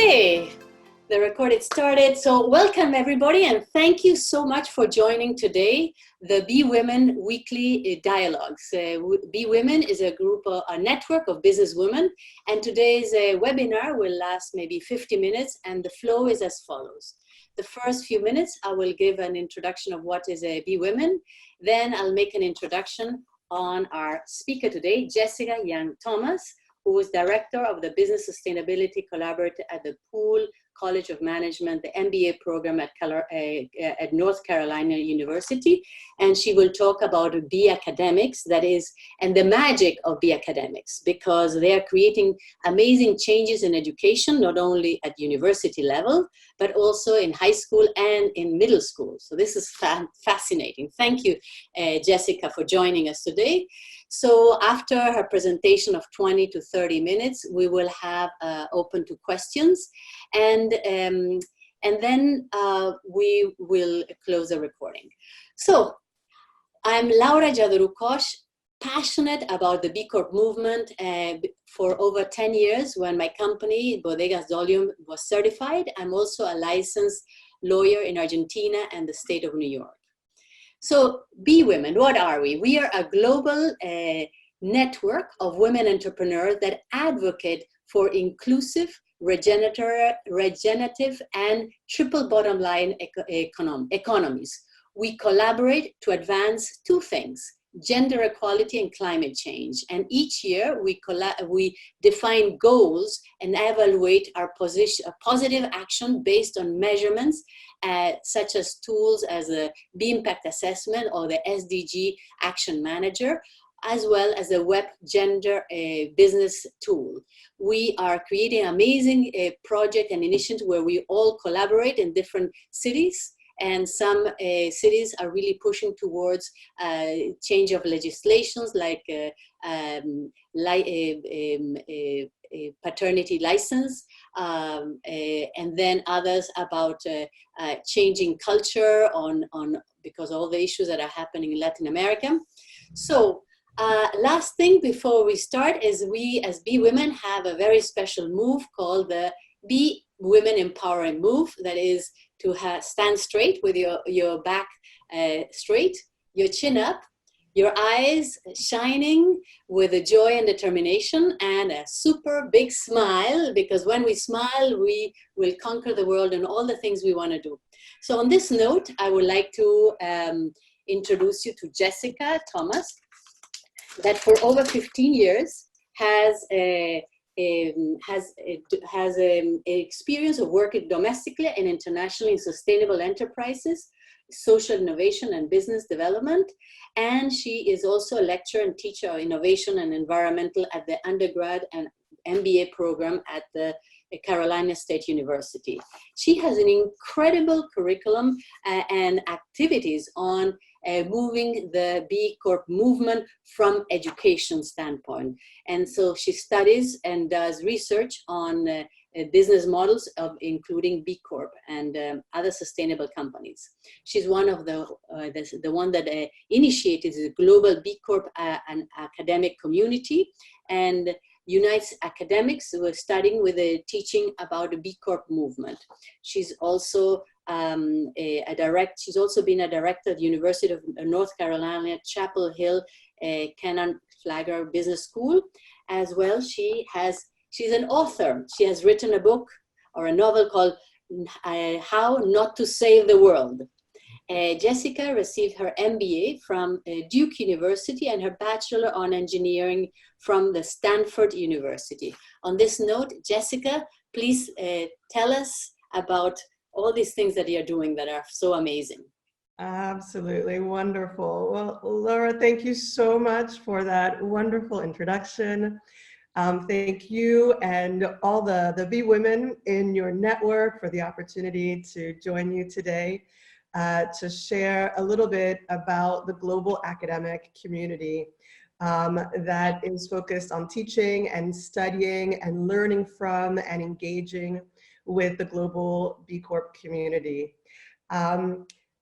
Okay, the recording started. So welcome everybody, and thank you so much for joining today the Be Women Weekly Dialogues. Be Women is a group, a network of business women, and today's webinar will last maybe 50 minutes, and the flow is as follows. The first few minutes, I will give an introduction of what is a Be Women. Then I'll make an introduction on our speaker today, Jessica Young Thomas, who is director of the Business Sustainability Collaborative at the Poole College of Management, the MBA program at North Carolina University. And she will talk about B Academics, that is, and the magic of B Academics, because they are creating amazing changes in education, not only at university level, but also in high school and in middle school. So this is fascinating. Thank you, Jessica, for joining us today. So after her presentation of 20 to 30 minutes, we will have open to questions, and then we will close the recording. So I'm Laura Jadrukosh, passionate about the B Corp movement for over 10 years. When my company, Bodegas Dolium, was certified, I'm also a licensed lawyer in Argentina and the state of New York. So Be Women, what are we? We are a global network of women entrepreneurs that advocate for inclusive, regenerative, and triple bottom line economies. We collaborate to advance two things: gender equality and climate change. And each year we define goals and evaluate our positive action based on measurements such as tools as the B Impact Assessment or the SDG Action Manager, as well as the Web Gender Business Tool. We are creating amazing project and initiatives where we all collaborate in different cities. And some cities are really pushing towards change of legislations like paternity license, and then others about changing culture because all the issues that are happening in Latin America. So last thing before we start is we as Be Women have a very special move called the Be Women Empowering Move, that is to stand straight with your back straight, your chin up, your eyes shining with a joy and determination, and a super big smile, because when we smile, we will conquer the world and all the things we want to do. So on this note, I would like to introduce you to Jessica Thomas, that for over 15 years has experience of working domestically and internationally in sustainable enterprises, social innovation and business development. And she is also a lecturer and teacher of innovation and environmental at the undergrad and MBA program at the Carolina State University. She has an incredible curriculum and activities on moving the B Corp movement from education standpoint. And so she studies and does research on business models of including B Corp and other sustainable companies. She's one of the one that initiated the global B Corp and academic community, and unites academics who are studying with a teaching about the B Corp movement. She's also she's also been a director at the University of North Carolina, Chapel Hill, Canon Flagler Business School. As well, she's an author. She has written a book or a novel called How Not to Save the World. Jessica received her MBA from Duke University and her Bachelor on Engineering from the Stanford University. On this note, Jessica, please tell us about all these things that you're doing that are so amazing. Absolutely wonderful. Well, Laura, thank you so much for that wonderful introduction. Thank you and all the Be Women in your network for the opportunity to join you today to share a little bit about the global academic community that is focused on teaching and studying and learning from and engaging with the global B Corp community.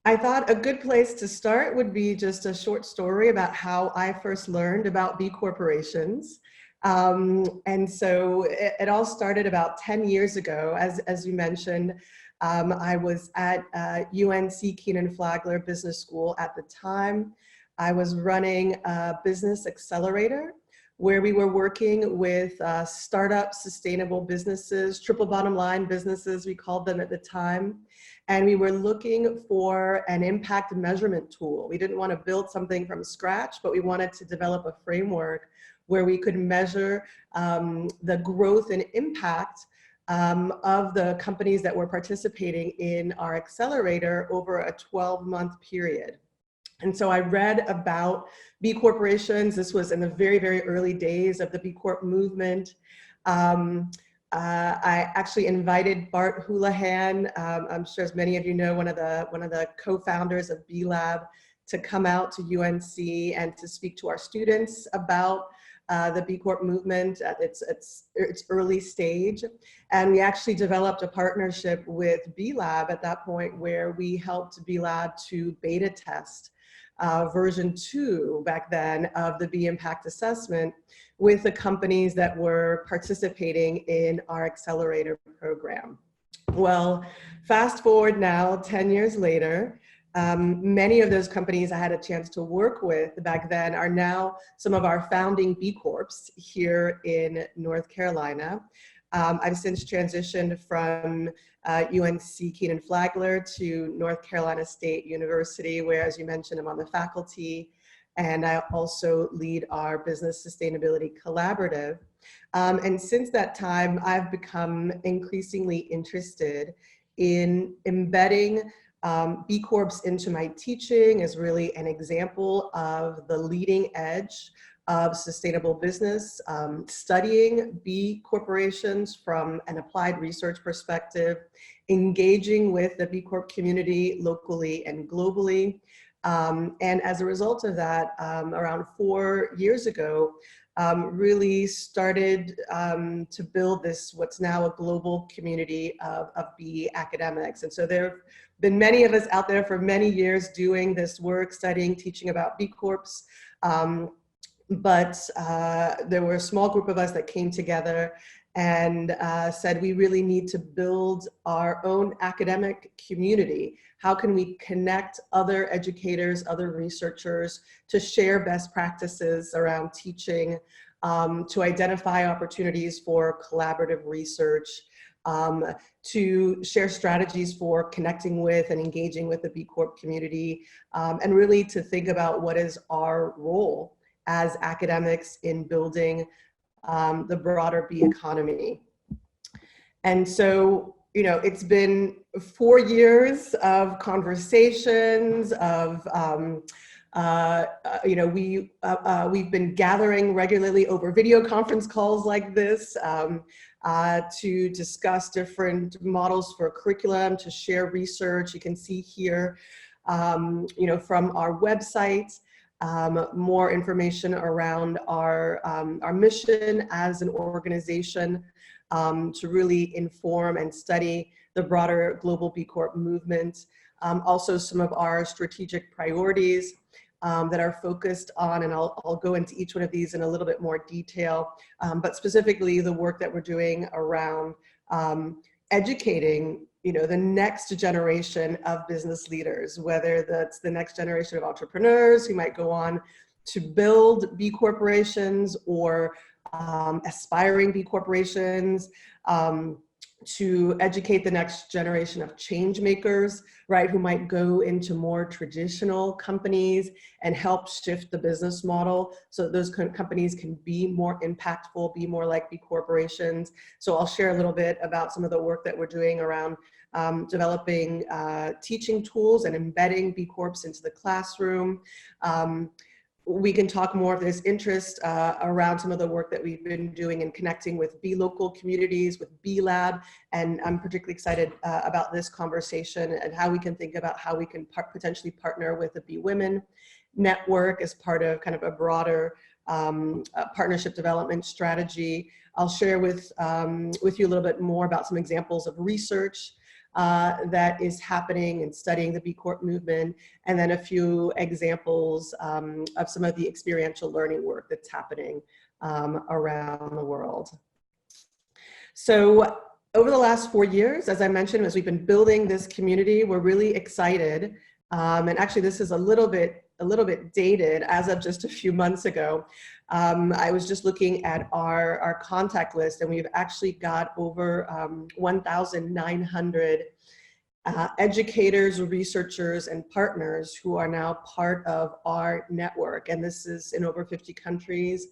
I thought a good place to start would be just a short story about how I first learned about B corporations. And so it all started about 10 years ago, as you mentioned. I was at UNC Keenan Flagler Business School at the time. I was running a business accelerator where we were working with startup sustainable businesses, triple bottom line businesses, we called them at the time. And we were looking for an impact measurement tool. We didn't want to build something from scratch, but we wanted to develop a framework where we could measure the growth and impact of the companies that were participating in our accelerator over a 12-month period. And so I read about B corporations. This was in the very, very early days of the B Corp movement. I actually invited Bart Houlihan, I'm sure as many of you know, one of the co-founders of B Lab, to come out to UNC and to speak to our students about the B Corp movement at its early stage. And we actually developed a partnership with B Lab at that point where we helped B Lab to beta test version 2 back then of the B Impact Assessment with the companies that were participating in our accelerator program. Well, fast forward now, 10 years later, many of those companies I had a chance to work with back then are now some of our founding B Corps here in North Carolina. I've since transitioned from UNC Keenan Flagler to North Carolina State University, where, as you mentioned, I'm on the faculty, and I also lead our Business Sustainability Collaborative. And since that time, I've become increasingly interested in embedding B Corps into my teaching as really an example of the leading edge of sustainable business, studying B corporations from an applied research perspective, engaging with the B Corp community locally and globally. And as a result of that, around 4 years ago, really started to build this, what's now a global community of B academics. And so there have been many of us out there for many years doing this work, studying, teaching about B Corps. But there were a small group of us that came together and said we really need to build our own academic community. How can we connect other educators, other researchers to share best practices around teaching, to identify opportunities for collaborative research, to share strategies for connecting with and engaging with the B Corp community, and really to think about what is our role as academics in building the broader B economy. And so, you know, it's been 4 years of conversations, of, you know, we've been gathering regularly over video conference calls like this to discuss different models for curriculum, to share research. You can see here, you know, from our website, more information around our mission as an organization to really inform and study the broader global B Corp movement. Also some of our strategic priorities that are focused on, and I'll go into each one of these in a little bit more detail, but specifically the work that we're doing around educating, you know, the next generation of business leaders, whether that's the next generation of entrepreneurs who might go on to build B corporations or aspiring B corporations, to educate the next generation of change makers, right, who might go into more traditional companies and help shift the business model so that those companies can be more impactful, be more like B corporations. So I'll share a little bit about some of the work that we're doing around developing teaching tools and embedding B Corps into the classroom. We can talk more if there's interest around some of the work that we've been doing in connecting with B local communities, with B Lab, and I'm particularly excited about this conversation and how we can think about how we can potentially partner with the B Women Network as part of kind of a broader partnership development strategy. I'll share with you a little bit more about some examples of research that is happening and studying the B Corp movement, and then a few examples of some of the experiential learning work that's happening around the world. So over the last 4 years, as I mentioned, as we've been building this community, we're really excited. And actually, this is a little bit dated as of just a few months ago. I was just looking at our contact list, and we've actually got over 1,900 educators, researchers, and partners who are now part of our network. And this is in over 50 countries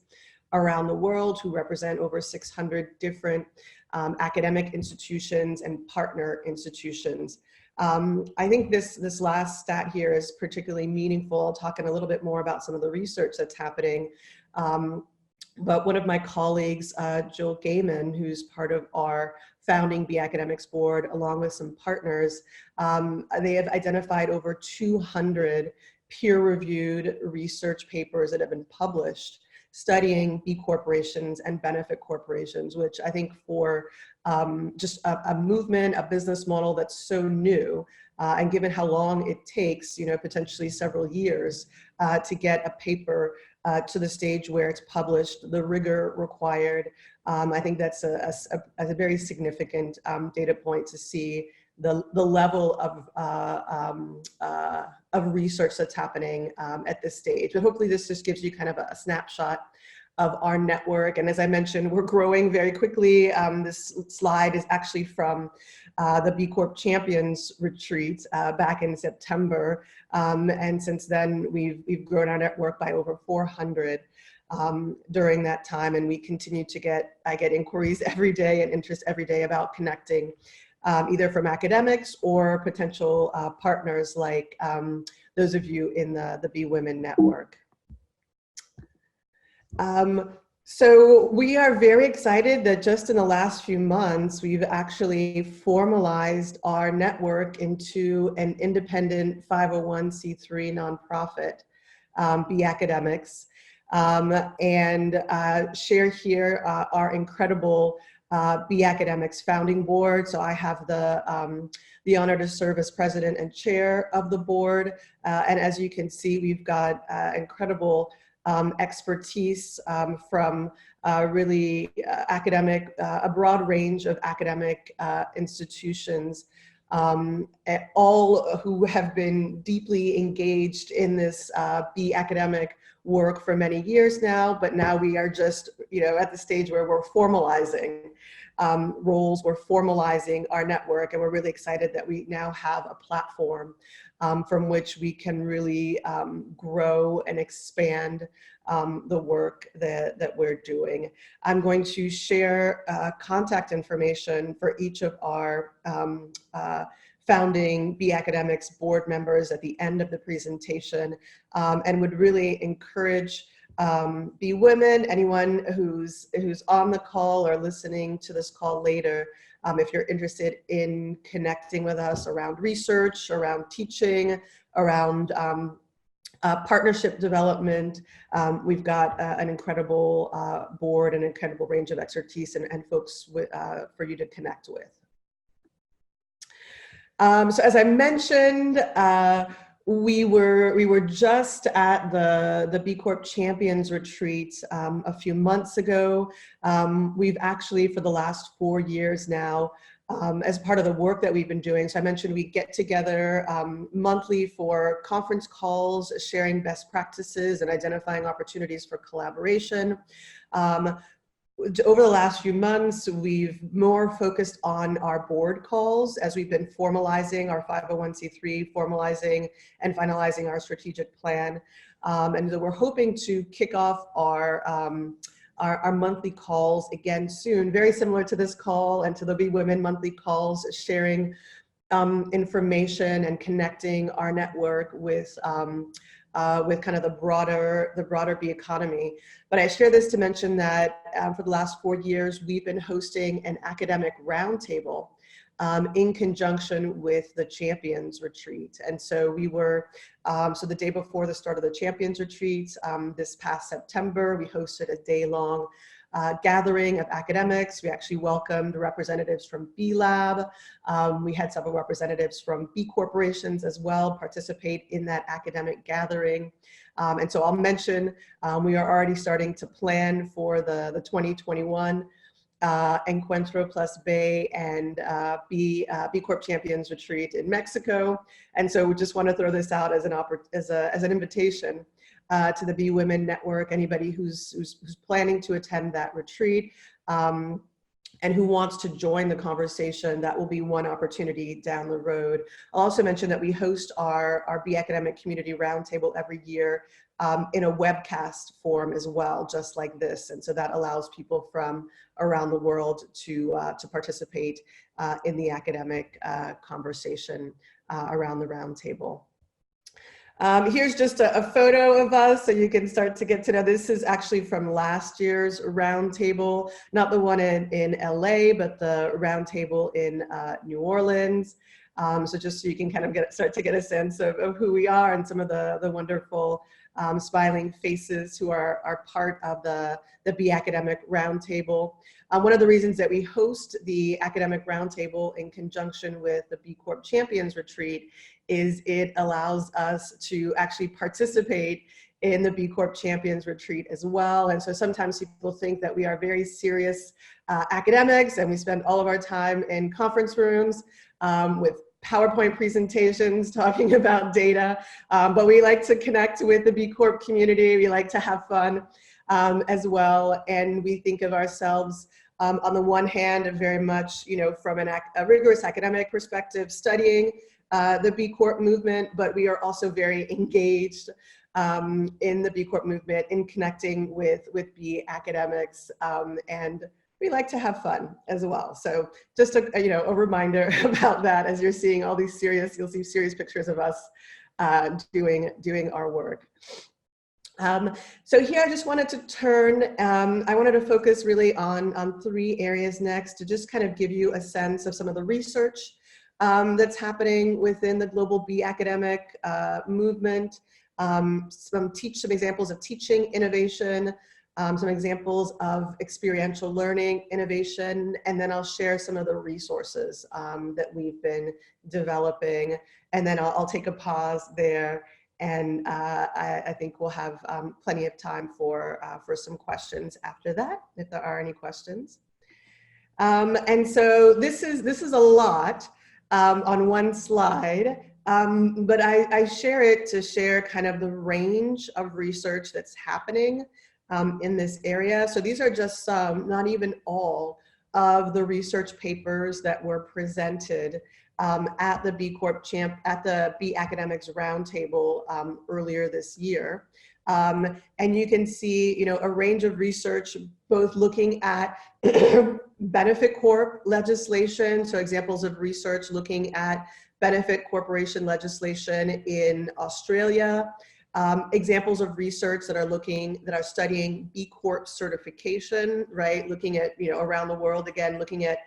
around the world, who represent over 600 different academic institutions and partner institutions. I think this last stat here is particularly meaningful, talking a little bit more about some of the research that's happening. But one of my colleagues, Jill Gaiman, who's part of our founding B Academics board, along with some partners, they have identified over 200 peer-reviewed research papers that have been published studying B corporations and benefit corporations, which I think for just a movement, a business model that's so new, and given how long it takes, potentially several years to get a paper to the stage where it's published, the rigor required, I think that's a very significant data point to see the level of research that's happening at this stage. But hopefully this just gives you kind of a snapshot of our network. And as I mentioned, we're growing very quickly. This slide is actually from the B Corp Champions Retreat back in September. And since then, we've grown our network by over 400 during that time. And we continue to I get inquiries every day and interest every day about connecting, either from academics or potential partners like those of you in the B Women Network. So we are very excited that just in the last few months, we've actually formalized our network into an independent 501c3 nonprofit, B Academics, and share here our incredible B Academics founding board. So I have the honor to serve as president and chair of the board. And as you can see, we've got incredible expertise from really academic, a broad range of academic institutions, all who have been deeply engaged in this B academic work for many years now, but now we are just, at the stage where we're formalizing roles, we're formalizing our network, and we're really excited that we now have a platform from which we can really grow and expand the work that we're doing. I'm going to share contact information for each of our founding B Academics board members at the end of the presentation, and would really encourage B Women, anyone who's on the call or listening to this call later, if you're interested in connecting with us around research, around teaching, around partnership development, we've got an incredible board and incredible range of expertise and folks for you to connect with. So as I mentioned, we were just at the B Corp Champions Retreat a few months ago. We've actually, for the last 4 years now, as part of the work that we've been doing, so I mentioned we get together monthly for conference calls, sharing best practices and identifying opportunities for collaboration. Over the last few months, we've more focused on our board calls as we've been formalizing our 501c3, formalizing and finalizing our strategic plan. And so we're hoping to kick off our monthly calls again soon, very similar to this call and to the B Women monthly calls, sharing information and connecting our network with kind of the broader B economy. But I share this to mention that for the last 4 years, we've been hosting an academic roundtable in conjunction with the Champions Retreat. And so we were, so the day before the start of the Champions Retreat, this past September, we hosted a day-long gathering of academics. We actually welcomed representatives from B Lab. We had several representatives from B corporations as well participate in that academic gathering. And so I'll mention, we are already starting to plan for the 2021 Encuentro Plus Bay and B Corp Champions Retreat in Mexico. And so we just want to throw this out as an invitation to the B Women Network, anybody who's planning to attend that retreat and who wants to join the conversation. That will be one opportunity down the road. I'll also mention that we host our B Academic Community Roundtable every year in a webcast form as well, just like this. And so that allows people from around the world to participate in the academic conversation around the roundtable. Here's just a photo of us so you can start to get to know. This is actually from last year's roundtable, not the one in LA, but the roundtable in New Orleans. So just so you can kind of start to get a sense of who we are and some of the wonderful smiling faces who are part of the B Academic Roundtable. One of the reasons that we host the Academic Roundtable in conjunction with the B Corp Champions Retreat is it allows us to actually participate in the B Corp Champions Retreat as well. And so sometimes people think that we are very serious academics and we spend all of our time in conference rooms with PowerPoint presentations talking about data, but we like to connect with the B Corp community. We like to have fun as well. And we think of ourselves on the one hand, very much, from a rigorous academic perspective, studying the B Corp movement, but we are also very engaged in the B Corp movement, in connecting with B academics, and we like to have fun as well. So just a reminder about that as you're seeing all these you'll see serious pictures of us doing our work. So here I just wanted to turn, I wanted to focus really on 3 areas next to just kind of give you a sense of some of the research that's happening within the global B academic movement, some examples of teaching innovation, some examples of experiential learning innovation, and then I'll share some of the resources that we've been developing, and then I'll take a pause there, and I think we'll have plenty of time for some questions after that, if there are any questions. And so this is a lot on one slide, but I share it to share kind of the range of research that's happening in this area. So these are just some, not even all, of the research papers that were presented at the B Academics Roundtable earlier this year. And you can see, a range of research, both looking at benefit corp legislation, so examples of research looking at benefit corporation legislation in Australia, examples of research that are studying B Corp certification, right? Looking at, around the world, again, looking at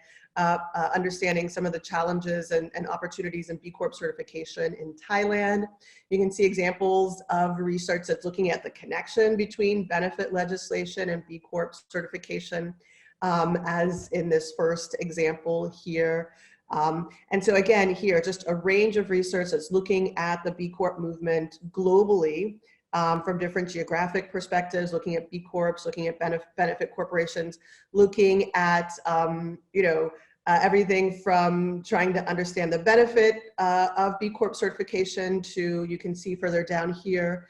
understanding some of the challenges and opportunities in B Corp certification in Thailand. You can see examples of research that's looking at the connection between benefit legislation and B Corp certification, as in this first example here. And so again, here, just a range of research that's looking at the B Corp movement globally, from different geographic perspectives, looking at B Corps, looking at benefit corporations, looking at, everything from trying to understand the benefit of B Corp certification to, you can see further down here,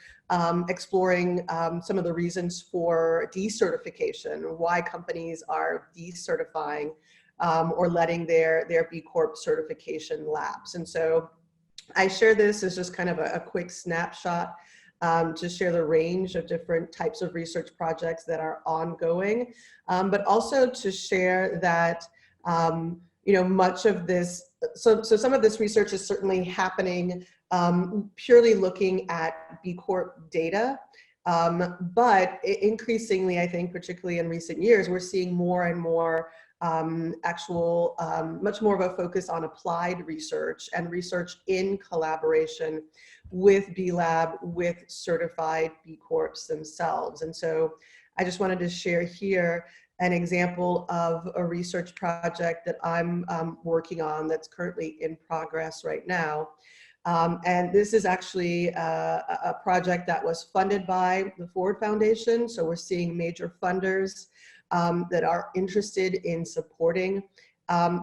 exploring some of the reasons for decertification, why companies are decertifying or letting their B Corp certification lapse. And so I share this as just kind of a quick snapshot to share the range of different types of research projects that are ongoing, but also to share that, much of this, so some of this research is certainly happening purely looking at B Corp data, but increasingly, I think, particularly in recent years, we're seeing more and more much more of a focus on applied research and research in collaboration with B Lab, with certified B Corps themselves. And so I just wanted to share here an example of a research project that I'm working on that's currently in progress right now. And this is actually a project that was funded by the Ford Foundation. So we're seeing major funders that are interested in supporting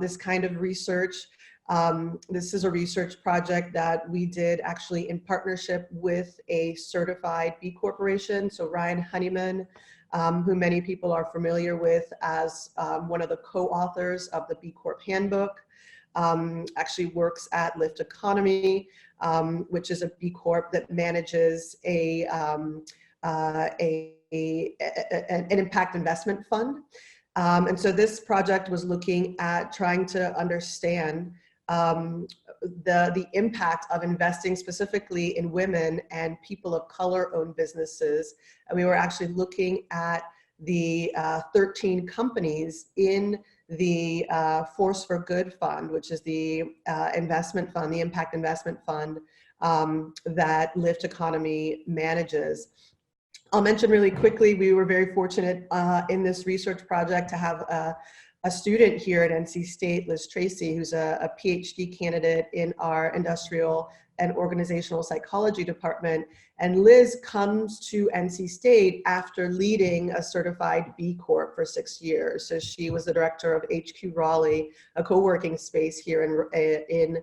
this kind of research. This is a research project that we did actually in partnership with a certified B Corporation. So Ryan Honeyman, who many people are familiar with as one of the co-authors of the B Corp handbook, actually works at Lift Economy, which is a B Corp that manages an impact investment fund. And so this project was looking at trying to understand the impact of investing specifically in women and people of color owned businesses. And we were actually looking at the 13 companies in the Force for Good Fund, which is the investment fund, the impact investment fund that Lift Economy manages. I'll mention really quickly, we were very fortunate in this research project to have a student here at NC State, Liz Tracy, who's a PhD candidate in our industrial and organizational psychology department. And Liz comes to NC State after leading a certified B Corp for 6 years. So she was the director of HQ Raleigh, a co-working space here in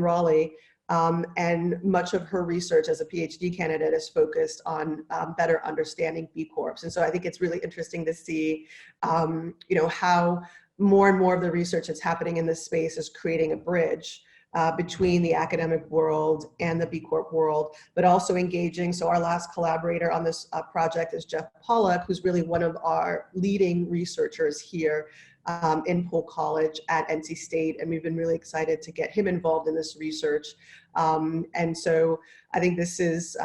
Raleigh. And much of her research as a PhD candidate is focused on better understanding B Corps. And so I think it's really interesting to see, how more and more of the research that's happening in this space is creating a bridge between the academic world and the B Corp world, but also engaging. So our last collaborator on this project is Jeff Pollack, who's really one of our leading researchers here in Polk College at NC State, and we've been really excited to get him involved in this research. And so I think this is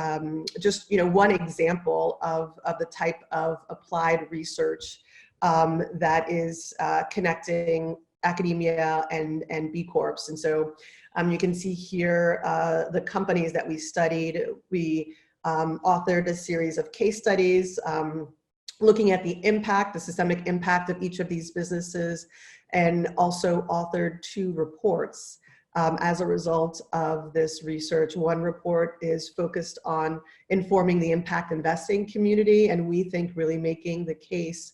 just one example of the type of applied research that is connecting academia and B Corps. And so you can see here the companies that we studied. We authored a series of case studies looking at the impact, the systemic impact of each of these businesses, and also authored 2 reports as a result of this research. One report is focused on informing the impact investing community, and we think really making the case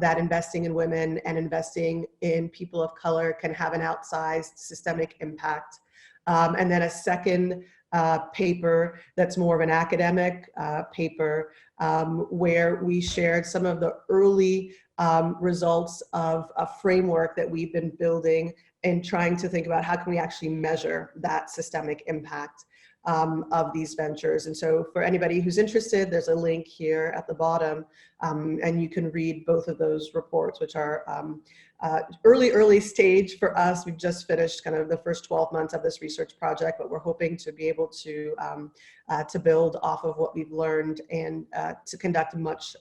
that investing in women and investing in people of color can have an outsized systemic impact. And then a second paper that's more of an academic paper where we shared some of the early results of a framework that we've been building and trying to think about how can we actually measure that systemic impact of these ventures. And so for anybody who's interested, there's a link here at the bottom, and you can read both of those reports, which are early stage for us. We've just finished kind of the first 12 months of this research project, but we're hoping to be able to build off of what we've learned and to conduct much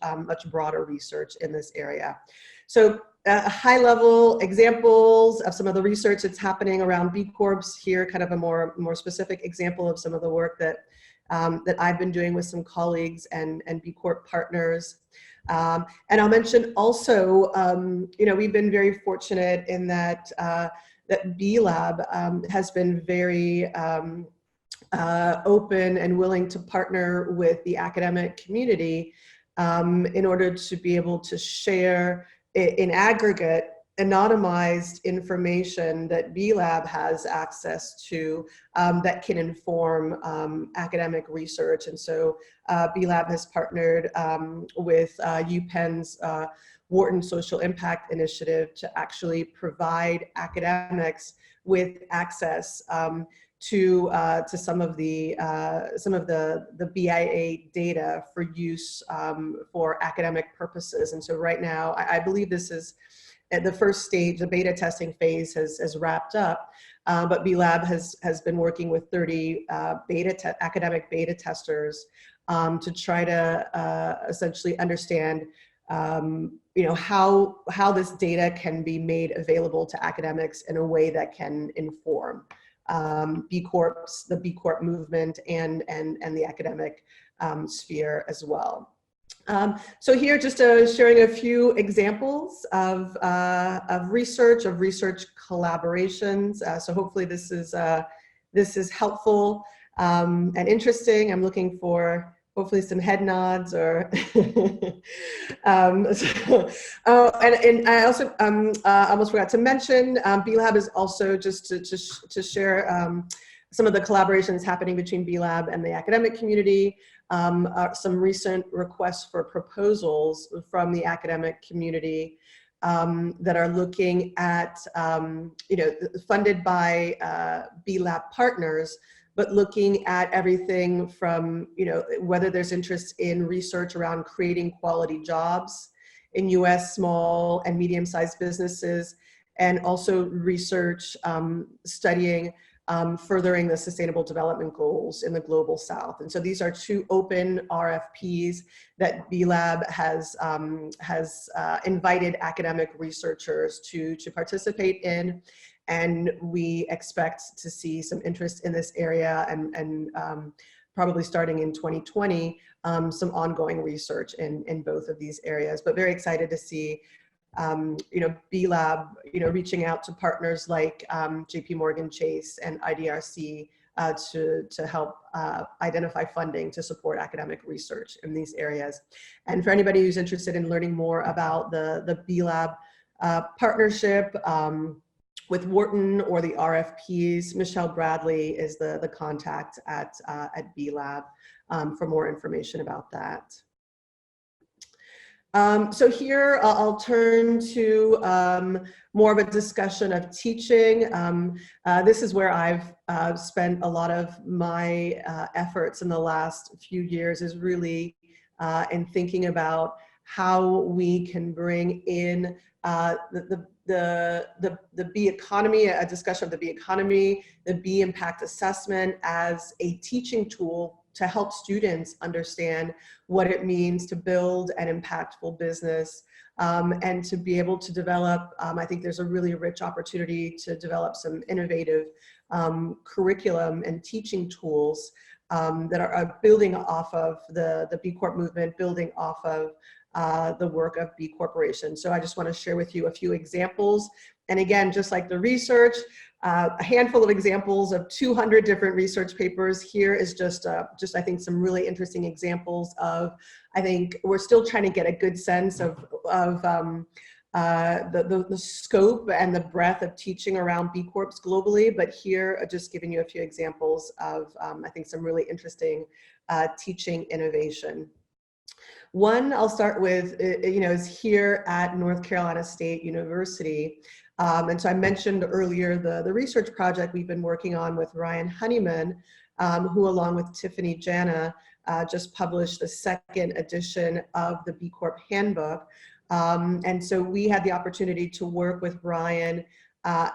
broader research in this area. So high-level examples of some of the research that's happening around B Corps here, kind of a more specific example of some of the work that I've been doing with some colleagues and B Corp partners. And I'll mention also, we've been very fortunate in that B Lab has been very open and willing to partner with the academic community in order to be able to share in aggregate anonymized information that B Lab has access to that can inform academic research. And so B Lab has partnered with UPenn's Wharton Social Impact Initiative to actually provide academics with access to some of the BIA data for use for academic purposes. And so right now, I believe this is at the first stage. The beta testing phase has wrapped up, but B Lab has been working with 30 academic beta testers to try to essentially understand how this data can be made available to academics in a way that can inform B Corps, the B Corp movement, and the academic sphere as well. So here, just sharing a few examples of research collaborations. So hopefully this is helpful and interesting. I'm looking for hopefully some head nods or. And I also almost forgot to mention, B Lab is also just to share some of the collaborations happening between B Lab and the academic community. Some recent requests for proposals from the academic community that are looking at, funded by B Lab partners, but looking at everything from, whether there's interest in research around creating quality jobs in US small and medium-sized businesses, and also research studying furthering the Sustainable Development Goals in the Global South. And so these are two open RFPs that B Lab has invited academic researchers to participate in. And we expect to see some interest in this area and probably starting in 2020, some ongoing research in both of these areas, but very excited to see B Lab, reaching out to partners like JP Morgan Chase and IDRC to help identify funding to support academic research in these areas. And for anybody who's interested in learning more about the B Lab partnership with Wharton or the RFPs, Michelle Bradley is the contact at B Lab for more information about that. So here I'll turn to more of a discussion of teaching. This is where I've spent a lot of my efforts in the last few years, is really in thinking about how we can bring in the B economy, a discussion of the B economy, the B impact assessment as a teaching tool to help students understand what it means to build an impactful business and to be able to develop, I think there's a really rich opportunity to develop some innovative curriculum and teaching tools that are building off of the B Corp movement, building off of the work of B Corporation. So I just want to share with you a few examples. And again, just like the research, a handful of examples of 200 different research papers. Here is just I think some really interesting examples of, I think we're still trying to get a good sense of the scope and the breadth of teaching around B Corps globally, but here just giving you a few examples of I think some really interesting teaching innovation. One I'll start with, is here at North Carolina State University. And so I mentioned earlier the research project we've been working on with Ryan Honeyman, who along with Tiffany Jana just published the second edition of the B Corp Handbook. And so we had the opportunity to work with Ryan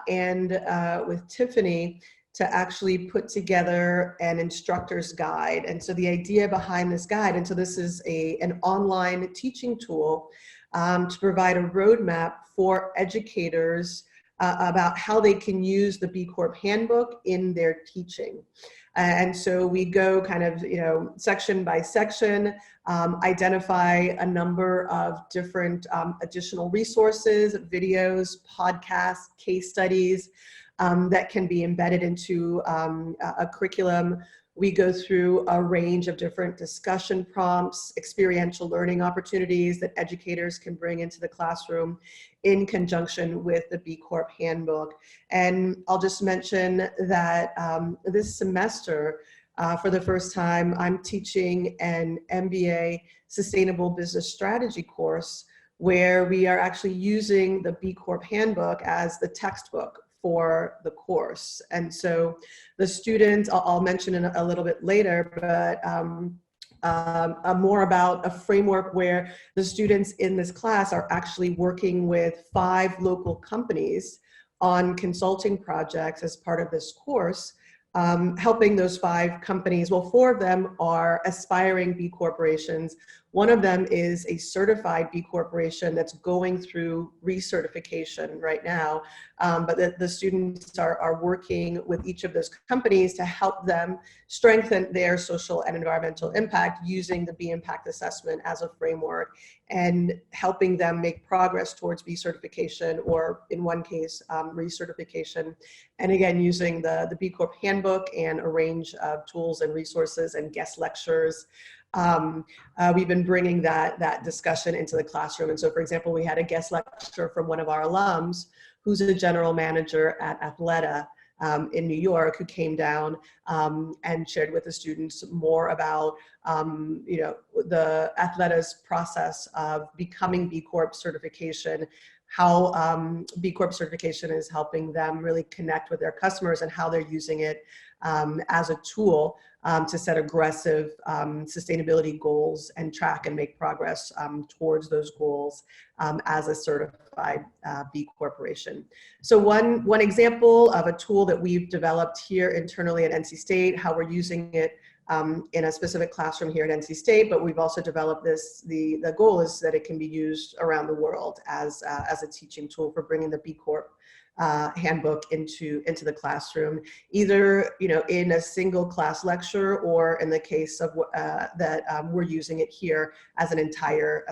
and with Tiffany to actually put together an instructor's guide. And so the idea behind this guide, and so this is an online teaching tool to provide a roadmap for educators about how they can use the B Corp Handbook in their teaching. And so we go kind of, section by section, identify a number of different additional resources, videos, podcasts, case studies that can be embedded into a curriculum. We go through a range of different discussion prompts, experiential learning opportunities that educators can bring into the classroom in conjunction with the B Corp Handbook. And I'll just mention that this semester, for the first time, I'm teaching an MBA Sustainable Business Strategy course where we are actually using the B Corp Handbook as the textbook for the course. And so the students, I'll mention in a little bit later, but more about a framework where the students in this class are actually working with 5 local companies on consulting projects as part of this course, helping those 5 companies. Well, 4 of them are aspiring B corporations. One of them is a certified B Corporation that's going through recertification right now, but the students are working with each of those companies to help them strengthen their social and environmental impact using the B Impact Assessment as a framework, and helping them make progress towards B certification, or in one case, recertification. And again, using the B Corp handbook and a range of tools and resources and guest lectures. We've been bringing that discussion into the classroom. And so, for example, we had a guest lecture from one of our alums who's a general manager at Athleta in New York, who came down and shared with the students more about the Athleta's process of becoming B Corp certification, how B Corp certification is helping them really connect with their customers, and how they're using it as a tool to set aggressive sustainability goals and track and make progress towards those goals as a certified B Corporation. So one example of a tool that we've developed here internally at NC State, how we're using it in a specific classroom here at NC State, but we've also developed this, the goal is that it can be used around the world as a teaching tool for bringing the B Corp handbook into the classroom, either in a single class lecture, or in the case of that we're using it here as an entire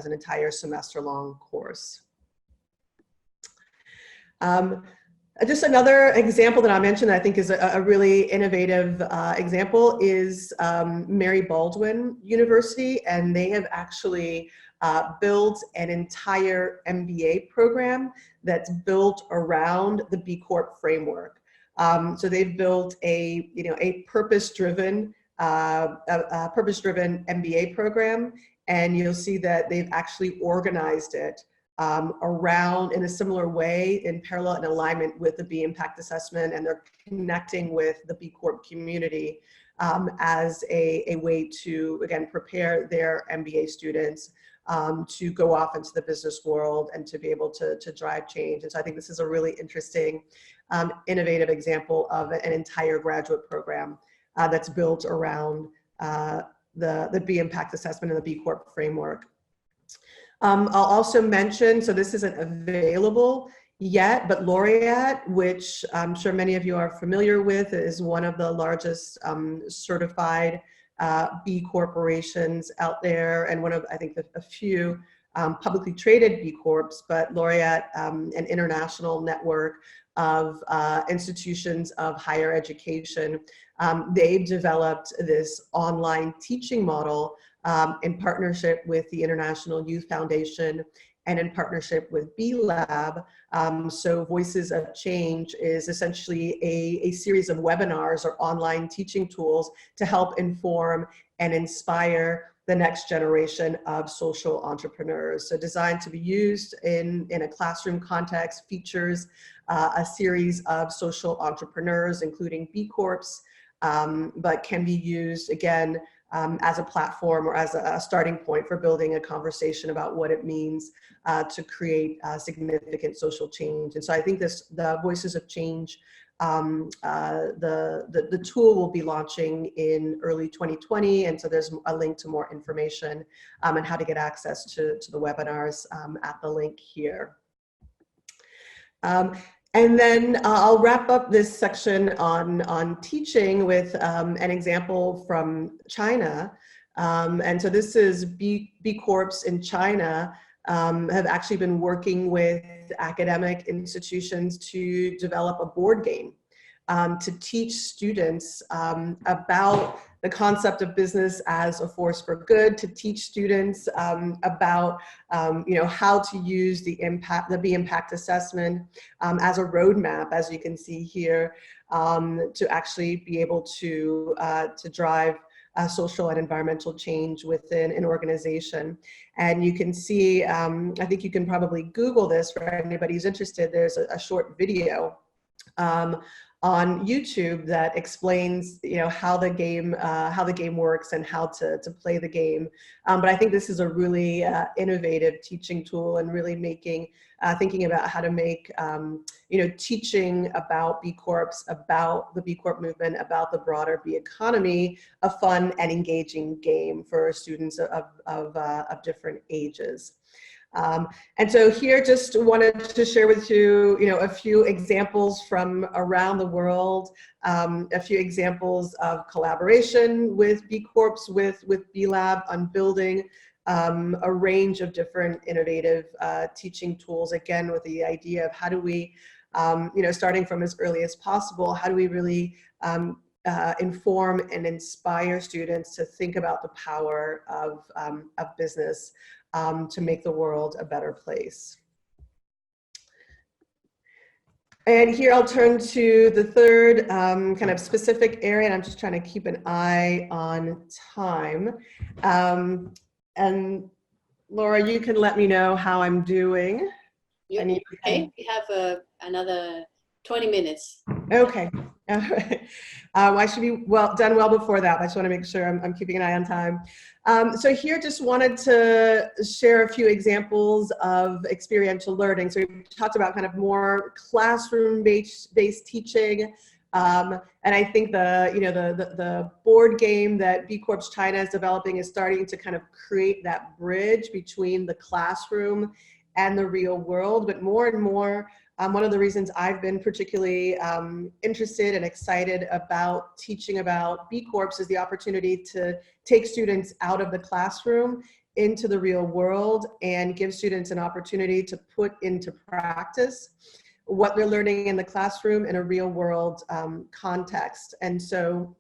semester long course. Just another example that I mentioned that I think is a really innovative example is Mary Baldwin University, and they have actually built an entire MBA program that's built around the B Corp framework. So they've built a purpose-driven MBA program, and you'll see that they've actually organized it around in a similar way, in parallel and alignment with the B Impact Assessment, and they're connecting with the B Corp community as a way to, again, prepare their MBA students to go off into the business world and to be able to drive change. And so I think this is a really interesting, innovative example of an entire graduate program that's built around the B Impact Assessment and the B Corp framework. I'll also mention, so this isn't available yet, but Laureate, which I'm sure many of you are familiar with, is one of the largest certified B corporations out there, and one of, I think, a few publicly traded B Corps, but Laureate, an international network of institutions of higher education. They've developed this online teaching model in partnership with the International Youth Foundation and in partnership with B Lab. So Voices of Change is essentially a series of webinars or online teaching tools to help inform and inspire the next generation of social entrepreneurs. So designed to be used in a classroom context, features a series of social entrepreneurs, including B Corps, but can be used, again, as a platform or as a starting point for building a conversation about what it means to create significant social change. And so I think the Voices of Change, the tool will be launching in early 2020. And so there's a link to more information and how to get access to the webinars at the link here. And then I'll wrap up this section on teaching with an example from China. And so this is B Corps in China have actually been working with academic institutions to develop a board game to teach students about the concept of business as a force for good, to teach students about how to use the B Impact Assessment as a roadmap, as you can see here, to actually be able to drive social and environmental change within an organization. And you can see, I think you can probably Google this for anybody who's interested. There's a short video on YouTube that explains, how the game works and how to play the game. But I think this is a really innovative teaching tool, and really thinking about how to make, teaching about B Corps, about the B Corp movement, about the broader B economy, a fun and engaging game for students of different ages. And so here, just wanted to share with you, a few examples from around the world, a few examples of collaboration with B Corps, with B Lab on building a range of different innovative teaching tools, again, with the idea of how do we, starting from as early as possible, how do we really inform and inspire students to think about the power of business to make the world a better place. And here I'll turn to the third kind of specific area, and I'm just trying to keep an eye on time. And Laura, you can let me know how I'm doing. Okay, we have another 20 minutes. Okay. All right. I should be done well before that. I just want to make sure I'm keeping an eye on time. So here, just wanted to share a few examples of experiential learning. So we talked about kind of more classroom-based teaching. And I think the board game that B Corp China is developing is starting to kind of create that bridge between the classroom and the real world. But more and more, one of the reasons I've been particularly interested and excited about teaching about B Corps is the opportunity to take students out of the classroom into the real world and give students an opportunity to put into practice what they're learning in the classroom in a real world context. And so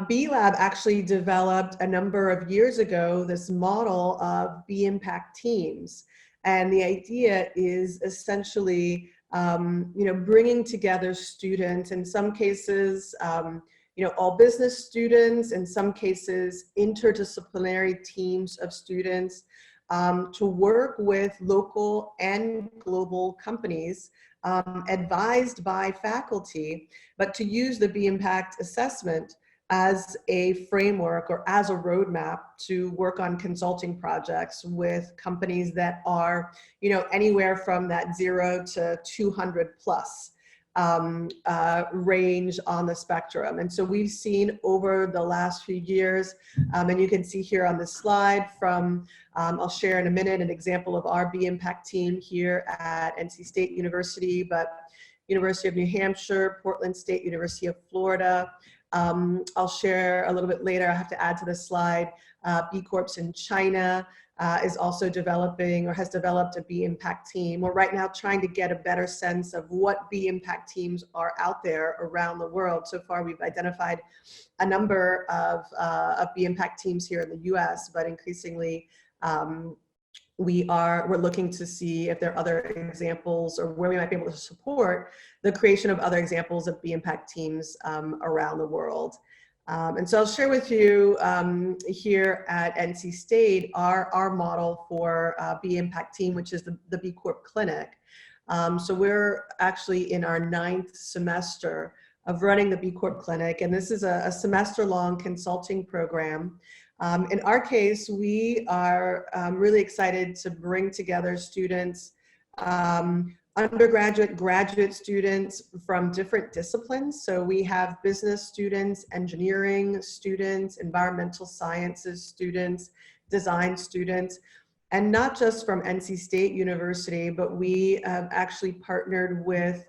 B Lab actually developed a number of years ago this model of B Impact teams. And the idea is essentially, bringing together students, in some cases, all business students, in some cases, interdisciplinary teams of students, to work with local and global companies, advised by faculty, but to use the B Impact assessment as a framework or as a roadmap to work on consulting projects with companies that are, anywhere from that 0 to 200 plus range on the spectrum. And so we've seen over the last few years, and you can see here on this slide from, I'll share in a minute an example of our B Impact team here at NC State University, but University of New Hampshire, Portland State University of Florida. I'll share a little bit later, I have to add to this slide, B Corps in China is also developing or has developed a B Impact team. We're right now trying to get a better sense of what B Impact teams are out there around the world. So far, we've identified a number of B Impact teams here in the US, but increasingly, we're looking to see if there are other examples or where we might be able to support the creation of other examples of B Impact teams around the world. And so I'll share with you here at NC State our model for B Impact team, which is the B Corp Clinic. So we're actually in our 9th semester of running the B Corp Clinic, and this is a semester-long consulting program. In our case, we are really excited to bring together students, undergraduate, graduate students from different disciplines. So we have business students, engineering students, environmental sciences students, design students, and not just from NC State University, but we have actually partnered with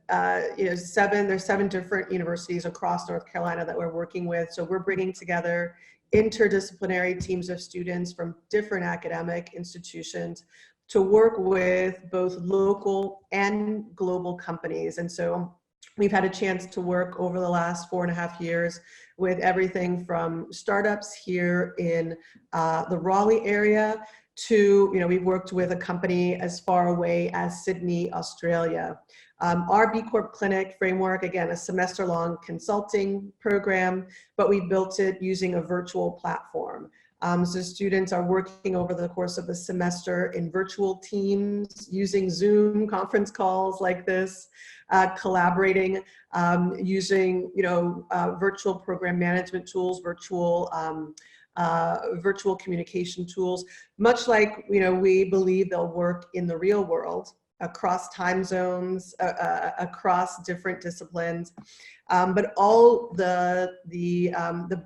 there's 7 different universities across North Carolina that we're working with. So we're bringing together interdisciplinary teams of students from different academic institutions to work with both local and global companies. And so we've had a chance to work over the last 4.5 years with everything from startups here in the Raleigh area to, we've worked with a company as far away as Sydney, Australia. Our B Corp Clinic framework, again, a semester-long consulting program, but we built it using a virtual platform. So students are working over the course of the semester in virtual teams, using Zoom conference calls like this, collaborating, using virtual program management tools, virtual communication tools, much like we believe they'll work in the real world across time zones, across different disciplines. But all the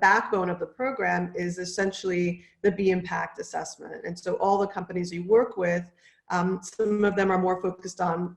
backbone of the program is essentially the B Impact assessment. And so all the companies we work with, some of them are more focused on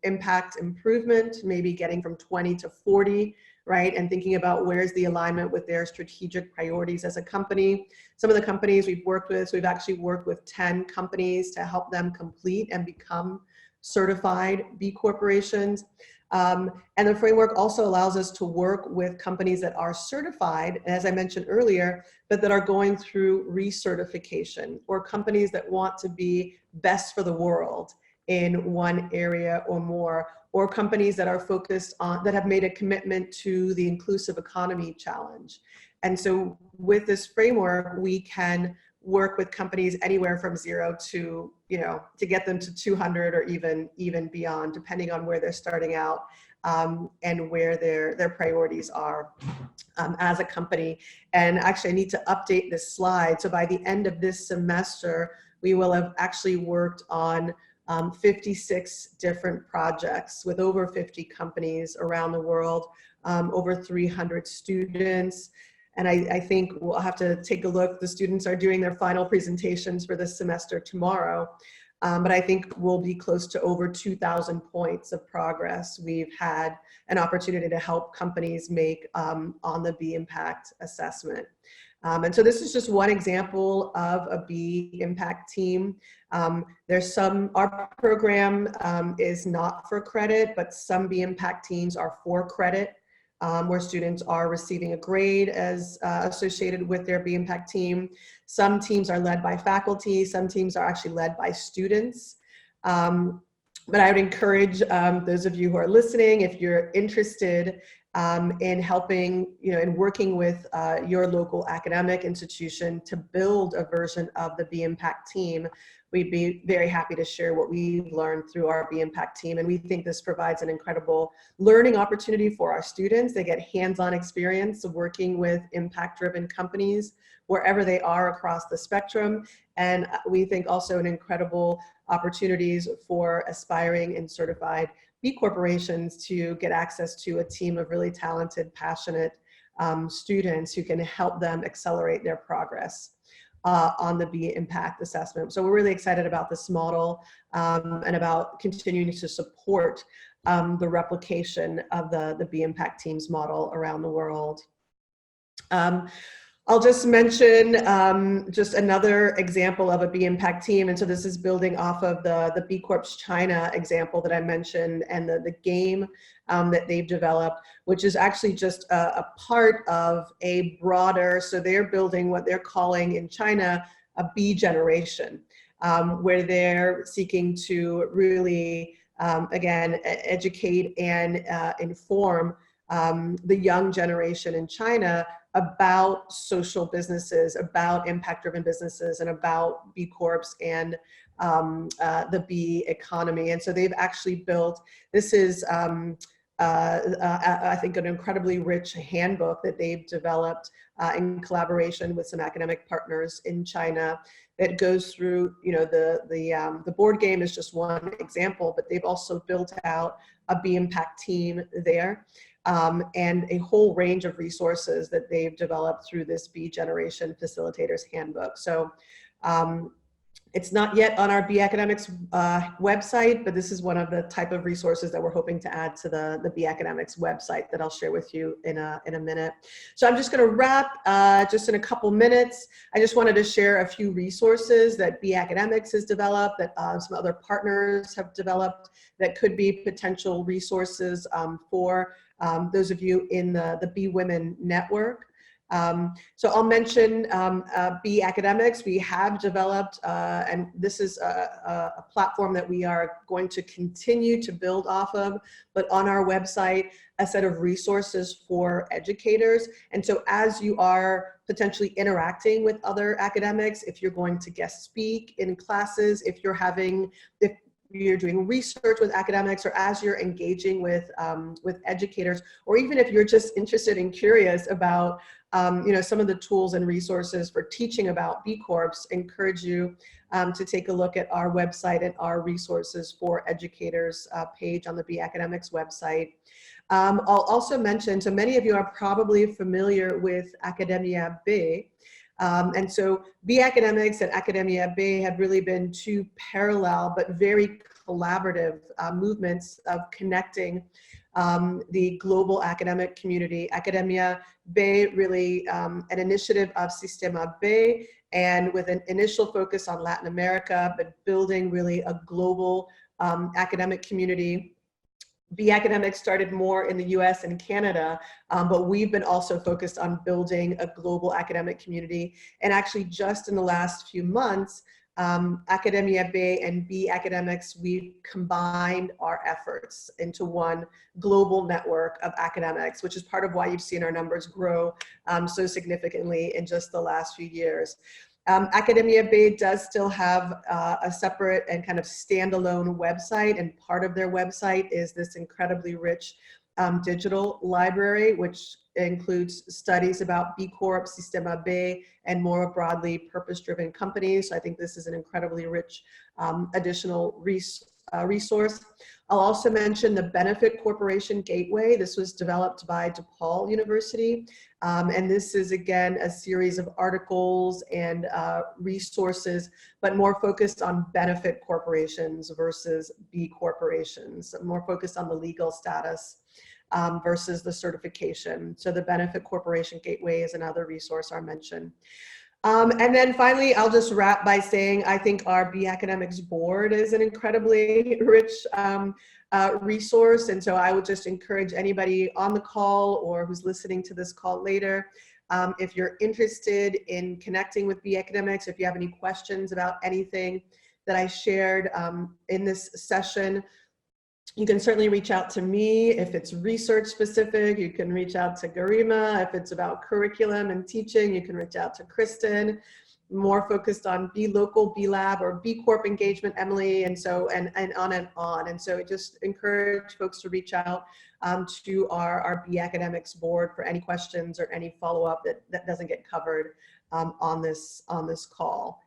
impact improvement, maybe getting from 20 to 40, right? And thinking about where's the alignment with their strategic priorities as a company. Some of the companies we've worked with, so we've actually worked with 10 companies to help them complete and become certified B corporations. And the framework also allows us to work with companies that are certified, as I mentioned earlier, but that are going through recertification, or companies that want to be best for the world in one area or more, or companies that are focused on, that have made a commitment to the inclusive economy challenge. And so with this framework, we can work with companies anywhere from 0 to, to get them to 200 or even beyond, depending on where they're starting out and where their priorities are as a company. And actually, I need to update this slide. So by the end of this semester, we will have actually worked on 56 different projects with over 50 companies around the world, over 300 students. And I think we'll have to take a look. The students are doing their final presentations for this semester tomorrow. But I think we'll be close to over 2,000 points of progress we've had an opportunity to help companies make on the B Impact assessment. And so this is just one example of a B Impact team. There's our program is not for credit, but some B Impact teams are for credit, where students are receiving a grade as associated with their B Impact team. Some teams are led by faculty, some teams are actually led by students. But I would encourage those of you who are listening, if you're interested in helping, in working with your local academic institution to build a version of the B Impact team, we'd be very happy to share what we've learned through our B Impact team. And we think this provides an incredible learning opportunity for our students. They get hands-on experience of working with impact-driven companies wherever they are across the spectrum. And we think also an incredible opportunities for aspiring and certified B corporations to get access to a team of really talented, passionate students who can help them accelerate their progress on the B Impact assessment. So we're really excited about this model and about continuing to support the replication of the B Impact teams model around the world. I'll just mention just another example of a B Impact team. And so this is building off of the B Corp China example that I mentioned, and the game that they've developed, which is actually just a part of a broader, so they're building what they're calling in China a B generation, where they're seeking to really, again, educate and inform the young generation in China about social businesses, about impact-driven businesses, and about B Corps and the B economy. And so they've actually built, this is, I think, an incredibly rich handbook that they've developed in collaboration with some academic partners in China that goes through, the board game is just one example, but they've also built out a B Impact team there. And a whole range of resources that they've developed through this B Generation Facilitators Handbook. So it's not yet on our B Academics website, but this is one of the type of resources that we're hoping to add to the B Academics website that I'll share with you in a minute. So I'm just going to wrap just in a couple minutes. I just wanted to share a few resources that B Academics has developed, that some other partners have developed, that could be potential resources for those of you in the B Women Network. So I'll mention B Academics. We have developed, and this is a platform that we are going to continue to build off of, but on our website, a set of resources for educators. And so as you are potentially interacting with other academics, if you're going to guest speak in classes, if you're doing research with academics, or as you're engaging with educators, or even if you're just interested and curious about some of the tools and resources for teaching about B Corps, encourage you to take a look at our website and our resources for educators page on the B Academics website. I'll also mention, so many of you are probably familiar with Academia B. And so B Academics and Academia B have really been two parallel but very collaborative movements of connecting the global academic community. Academia B, really an initiative of Sistema B, and with an initial focus on Latin America, but building really a global academic community. B Academics started more in the US and Canada, but we've been also focused on building a global academic community. And actually just in the last few months, Academia B and B Academics, we've combined our efforts into one global network of academics, which is part of why you've seen our numbers grow so significantly in just the last few years. Academia B does still have a separate and kind of standalone website, and part of their website is this incredibly rich digital library, which includes studies about B Corp, Sistema B, and more broadly purpose-driven companies. So I think this is an incredibly rich additional resource. I'll also mention the Benefit Corporation Gateway. This was developed by DePaul University. And this is, again, a series of articles and resources, but more focused on benefit corporations versus B corporations, more focused on the legal status versus the certification. So the Benefit Corporation Gateway is another resource I'll mention. And then finally, I'll just wrap by saying I think our B Academics board is an incredibly rich resource. And so I would just encourage anybody on the call or who's listening to this call later, if you're interested in connecting with B Academics, if you have any questions about anything that I shared in this session, you can certainly reach out to me. If it's research specific, you can reach out to Garima. If it's about curriculum and teaching, you can reach out to Kristen. More focused on B Local, B Lab, or B Corp engagement, Emily, and so, and on and on. And so I just encourage folks to reach out to our B Academics board for any questions or any follow-up that doesn't get covered on this call.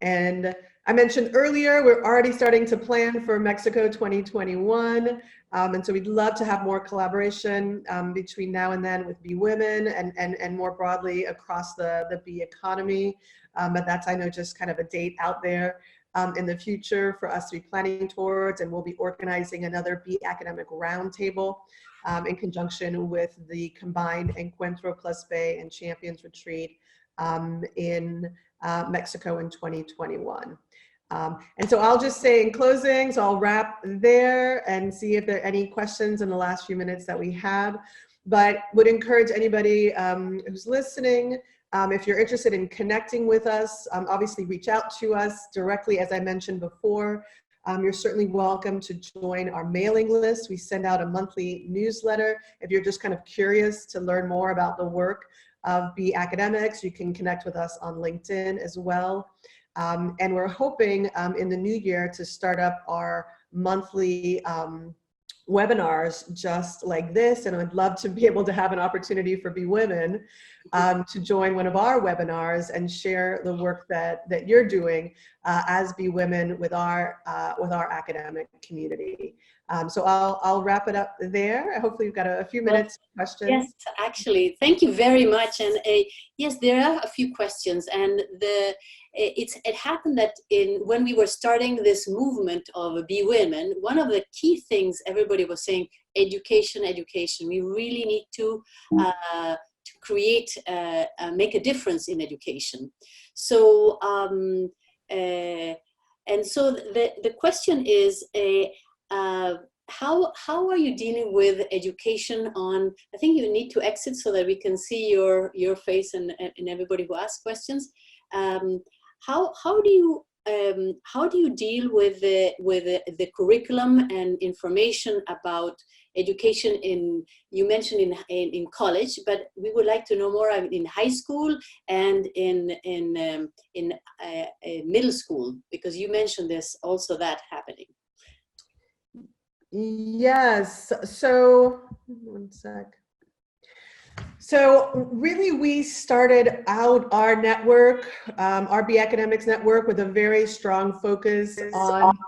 And I mentioned earlier, we're already starting to plan for Mexico 2021. And so we'd love to have more collaboration between now and then with B Women and more broadly across the B economy. But that's, I know, just kind of a date out there in the future for us to be planning towards. And we'll be organizing another B Academic Roundtable in conjunction with the combined Encuentro Plus Bay and Champions Retreat in Mexico in 2021. And so I'll just say in closing, so I'll wrap there and see if there are any questions in the last few minutes that we have, but would encourage anybody who's listening, if you're interested in connecting with us, obviously reach out to us directly, as I mentioned before. You're certainly welcome to join our mailing list. We send out a monthly newsletter. If you're just kind of curious to learn more about the work of B Academics, you can connect with us on LinkedIn as well. And we're hoping in the new year to start up our monthly webinars just like this. And I'd love to be able to have an opportunity for B Women to join one of our webinars and share the work that you're doing as B Women with our academic community. So I'll wrap it up there. Hopefully you've got a few minutes for questions. Yes, actually, thank you very much. And yes, there are a few questions. And it happened that when we were starting this movement of B Women, one of the key things everybody was saying, education, education. We really need to create, make a difference in education. So, and so the question is, how are you dealing with education on, I think you need to exit so that we can see your face and everybody who asks questions. Um, how do you deal with the curriculum and information about education in, you mentioned in college, but we would like to know more in high school and in middle school, because you mentioned there's also that happening. Yes. So, one sec. So really, we started out our network, our B Academics network, with a very strong focus on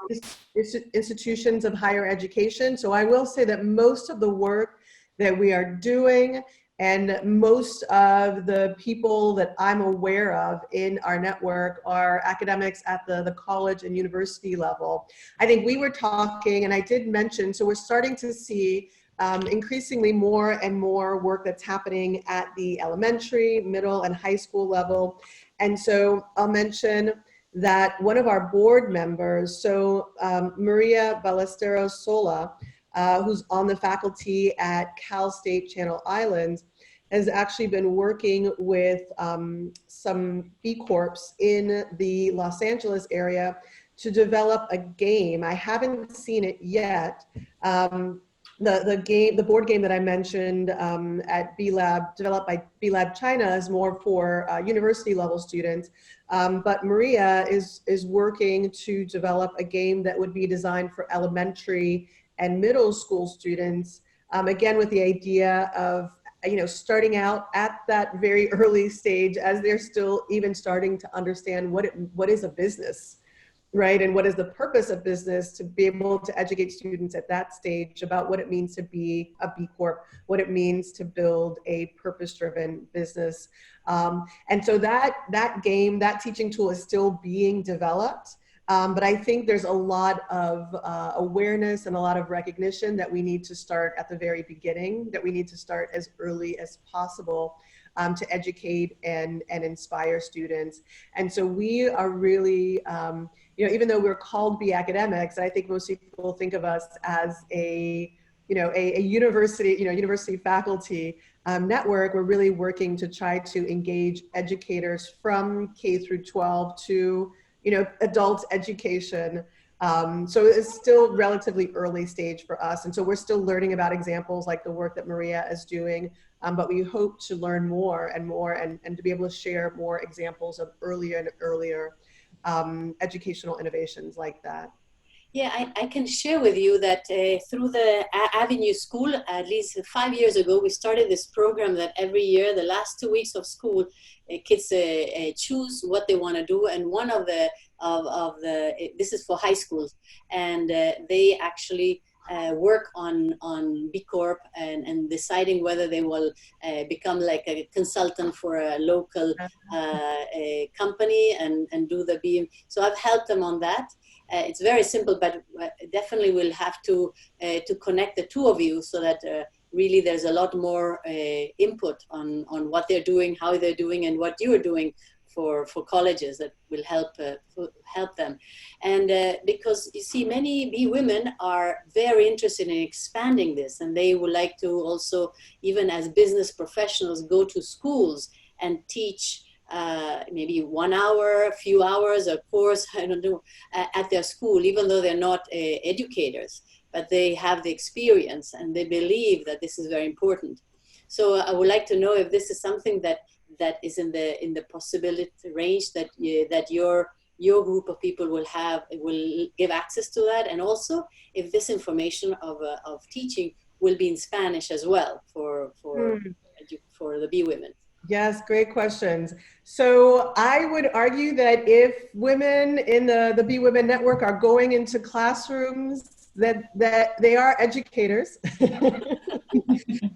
institutions of higher education. So I will say that most of the work that we are doing and most of the people that I'm aware of in our network are academics at the college and university level. I think we were talking, and I did mention, so we're starting to see increasingly more and more work that's happening at the elementary, middle, and high school level. And so I'll mention that one of our board members, so Maria Ballesteros Sola, who's on the faculty at Cal State Channel Islands, has actually been working with some B Corps in the Los Angeles area to develop a game. I haven't seen it yet. The board game that I mentioned at B Lab, developed by B Lab China, is more for university level students. But Maria is working to develop a game that would be designed for elementary and middle school students. Again, with the idea of starting out at that very early stage, as they're still even starting to understand what is a business. Right, and what is the purpose of business, to be able to educate students at that stage about what it means to be a B Corp, what it means to build a purpose-driven business. And so that game, that teaching tool is still being developed. But I think there's a lot of awareness and a lot of recognition that we need to start at the very beginning, that we need to start as early as possible to educate and inspire students. And so we are really, even though we're called B Academics, I think most people think of us as a university, university faculty network. We're really working to try to engage educators from K through 12 to, adult education. So it's still relatively early stage for us. And so we're still learning about examples like the work that Maria is doing, but we hope to learn more and more and to be able to share more examples of earlier and earlier educational innovations like that. Yeah, I can share with you that through the Avenue School, at least 5 years ago, we started this program that every year, the last 2 weeks of school, kids choose what they want to do. And one of the, this is for high schools, and they actually work on B Corp and deciding whether they will become like a consultant for a local a company and do the B. So I've helped them on that. It's very simple, but definitely we'll have to connect the two of you so that really there's a lot more input on what they're doing, how they're doing, and what you are doing for colleges that will help them. And because you see, many B women are very interested in expanding this, and they would like to also, even as business professionals, go to schools and teach maybe 1 hour, a few hours, a course, I don't know, at their school, even though they're not educators, but they have the experience and they believe that this is very important. So I would like to know if this is something that is in the possibility range that your group of people will give access to that, and also if this information of teaching will be in Spanish as well for the B women. Yes, great questions. So I would argue that if women in the B Women Network are going into classrooms, that they are educators.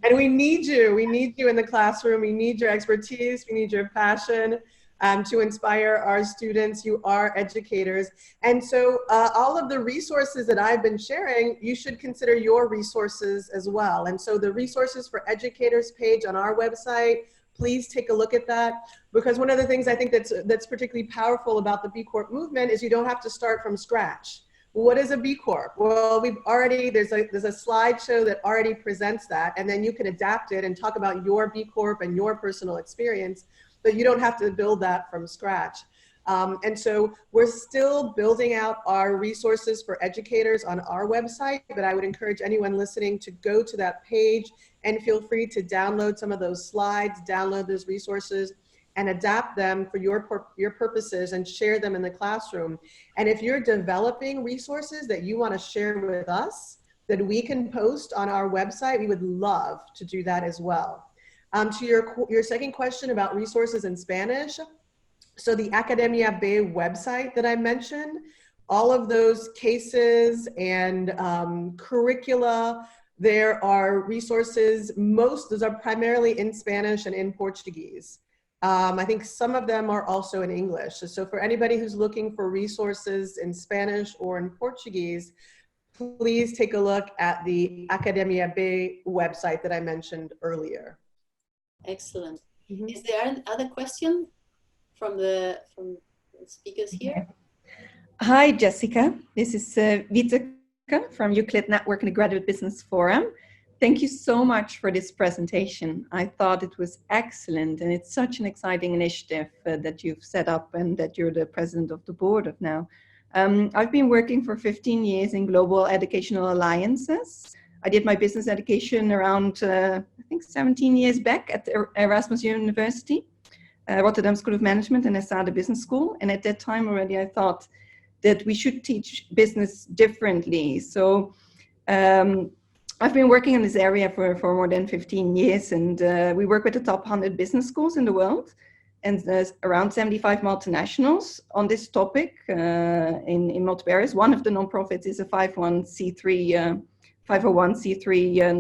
And we need you. We need you in the classroom. We need your expertise. We need your passion to inspire our students. You are educators. And so all of the resources that I've been sharing, you should consider your resources as well. And so the resources for educators page on our website, please take a look at that, because one of the things I think that's particularly powerful about the B Corp movement is you don't have to start from scratch, what is a B Corp? Well, there's a slideshow that already presents that, and then you can adapt it and talk about your B Corp and your personal experience, but you don't have to build that from scratch. And so we're still building out our resources for educators on our website, but I would encourage anyone listening to go to that page and feel free to download some of those slides, download those resources, and adapt them for your purposes and share them in the classroom. And if you're developing resources that you want to share with us that we can post on our website, we would love to do that as well. To your second question about resources in Spanish, so the Academia B website that I mentioned, all of those cases and curricula, there are resources, those are primarily in Spanish and in Portuguese. I think some of them are also in English. So for anybody who's looking for resources in Spanish or in Portuguese, please take a look at the Academia B website that I mentioned earlier. Excellent. Is there another question from the speakers here? Hi, Jessica. This is Wieteke from Euclid Network and the Graduate Business Forum. Thank you so much for this presentation. I thought it was excellent, and it's such an exciting initiative that you've set up and that you're the president of the board of now. I've been working for 15 years in global educational alliances. I did my business education around, I think 17 years back at Erasmus University, Rotterdam School of Management and ESADE Business School. And at that time already, I thought that we should teach business differently. So I've been working in this area for more than 15 years, and we work with the top 100 business schools in the world, and there's around 75 multinationals on this topic in multiple areas. One of the nonprofits is a 501c3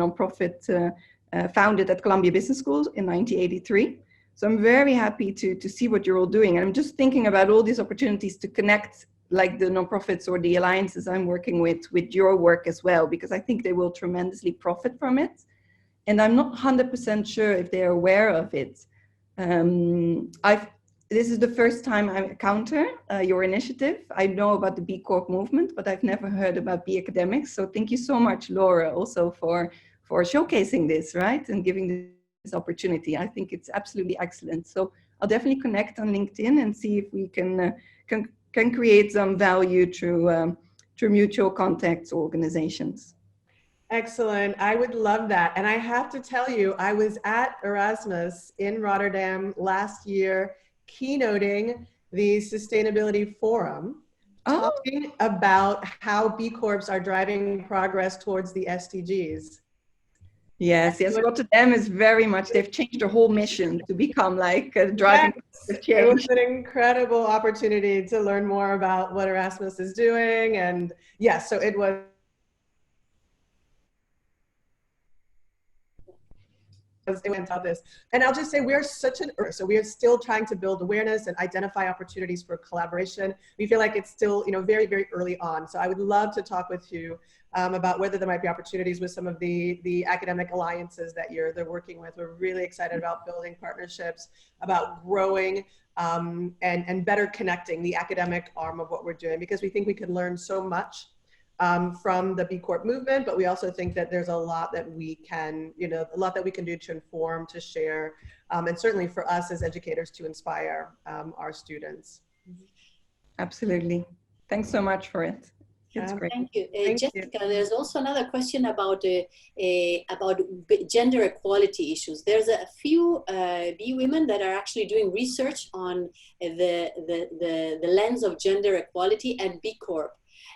nonprofit founded at Columbia Business School in 1983. So I'm very happy to see what you're all doing. And I'm just thinking about all these opportunities to connect like the nonprofits or the alliances I'm working with your work as well, because I think they will tremendously profit from it. And I'm not 100% sure if they're aware of it. This is the first time I encounter your initiative. I know about the B Corp movement, but I've never heard about B Academics. So thank you so much, Laura, also for showcasing this, right? And giving this opportunity. I think it's absolutely excellent. So I'll definitely connect on LinkedIn and see if we can create some value through mutual contacts or organizations. Excellent. I would love that. And I have to tell you, I was at Erasmus in Rotterdam last year, keynoting the Sustainability Forum, talking about how B Corps are driving progress towards the SDGs. Yes, Rotterdam is very much, they've changed their whole mission to become like driving change. It was an incredible opportunity to learn more about what Erasmus is doing. And yes, so it was. About this. And I'll just say we are so we are still trying to build awareness and identify opportunities for collaboration. We feel like it's still, very, very early on. So I would love to talk with you about whether there might be opportunities with some of the academic alliances that they're working with. We're really excited about building partnerships, about growing and better connecting the academic arm of what we're doing, because we think we can learn so much from the B Corp movement, but we also think that there's a lot that we can, do to inform, to share, and certainly for us as educators to inspire our students. Absolutely. Thanks so much for it. It's great. Thank you. Jessica, there's also another question about gender equality issues. There's a few B women that are actually doing research on the lens of gender equality at B Corp.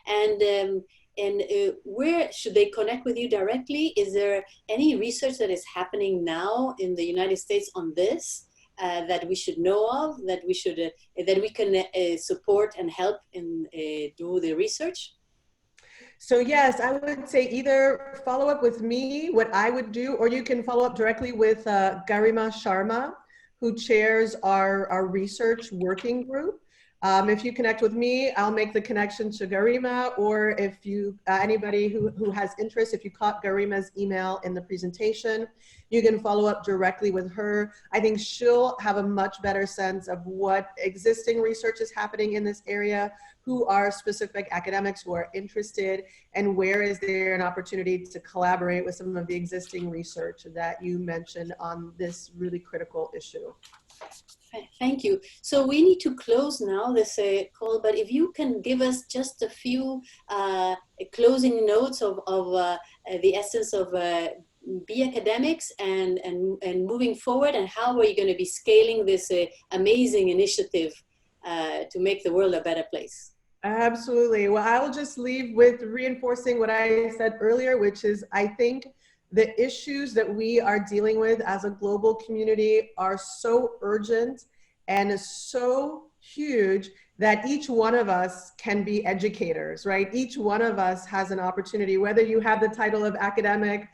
And where should they connect with you directly? Is there any research that is happening now in the United States on this that we should know of, that we can support and help and do the research? So yes, I would say either follow up with me, what I would do, or you can follow up directly with Garima Sharma, who chairs our research working group. If you connect with me, I'll make the connection to Garima, or if you, anybody who has interest, if you caught Garima's email in the presentation, you can follow up directly with her. I think she'll have a much better sense of what existing research is happening in this area, who are specific academics who are interested, and where is there an opportunity to collaborate with some of the existing research that you mentioned on this really critical issue. Thank you. So we need to close now this call, but if you can give us just a few closing notes of the essence of B Academics and moving forward, and how are you going to be scaling this amazing initiative to make the world a better place? Absolutely. Well, I will just leave with reinforcing what I said earlier, which is I think the issues that we are dealing with as a global community are so urgent and so huge that each one of us can be educators, right? Each one of us has an opportunity, whether you have the title of academic,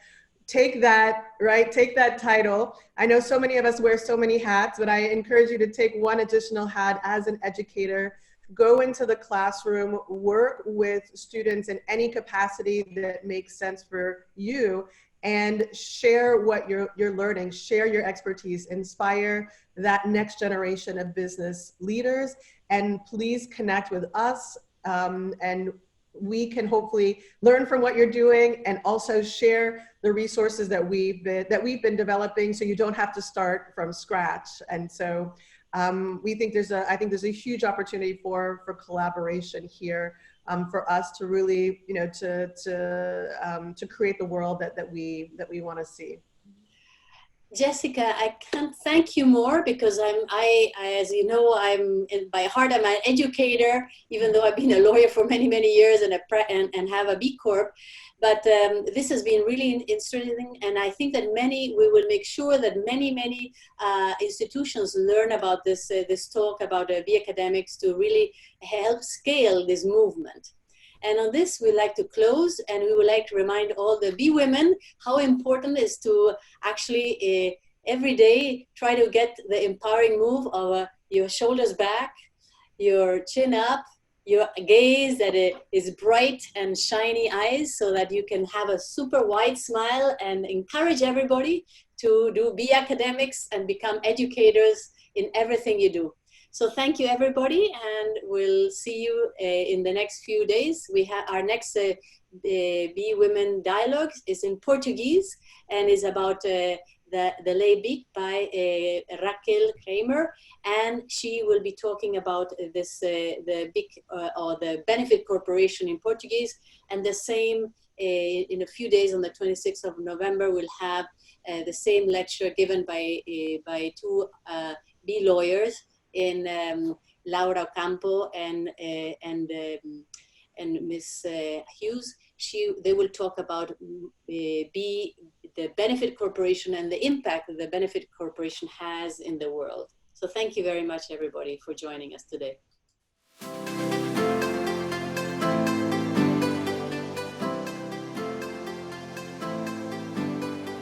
take that, right? Take that title. I know so many of us wear so many hats, but I encourage you to take one additional hat as an educator. Go into the classroom, work with students in any capacity that makes sense for you, and share what you're learning, share your expertise, inspire that next generation of business leaders, and please connect with us, and we can hopefully learn from what you're doing and also share the resources that we've been developing, so you don't have to start from scratch. And so we think I think there's a huge opportunity for collaboration here, for us to really, you know, to create the world that we want to see. Jessica, I can't thank you more, because I as you know, by heart I'm an educator, even though I've been a lawyer for many, many years and have a B Corp. But this has been really interesting, and I think that we will make sure that many institutions learn about this talk about B Academics to really help scale this movement. And on this, we'd like to close, and we would like to remind all the B women how important it is to actually every day try to get the empowering move of your shoulders back, your chin up, your gaze that is bright and shiny eyes, so that you can have a super wide smile and encourage everybody to do B Academics and become educators in everything you do. So thank you, everybody, and we'll see you in the next few days. We have our next B Women Dialogue is in Portuguese and is about the Lei BIC by Raquel Kramer, and she will be talking about this the BIC or the Benefit Corporation in Portuguese. And the same in a few days, on the 26th of November, we'll have the same lecture given by two B lawyers in Laura Campo and Miss Hughes. They will talk about the Benefit Corporation and the impact that the Benefit Corporation has in the world. So thank you very much, everybody, for joining us today.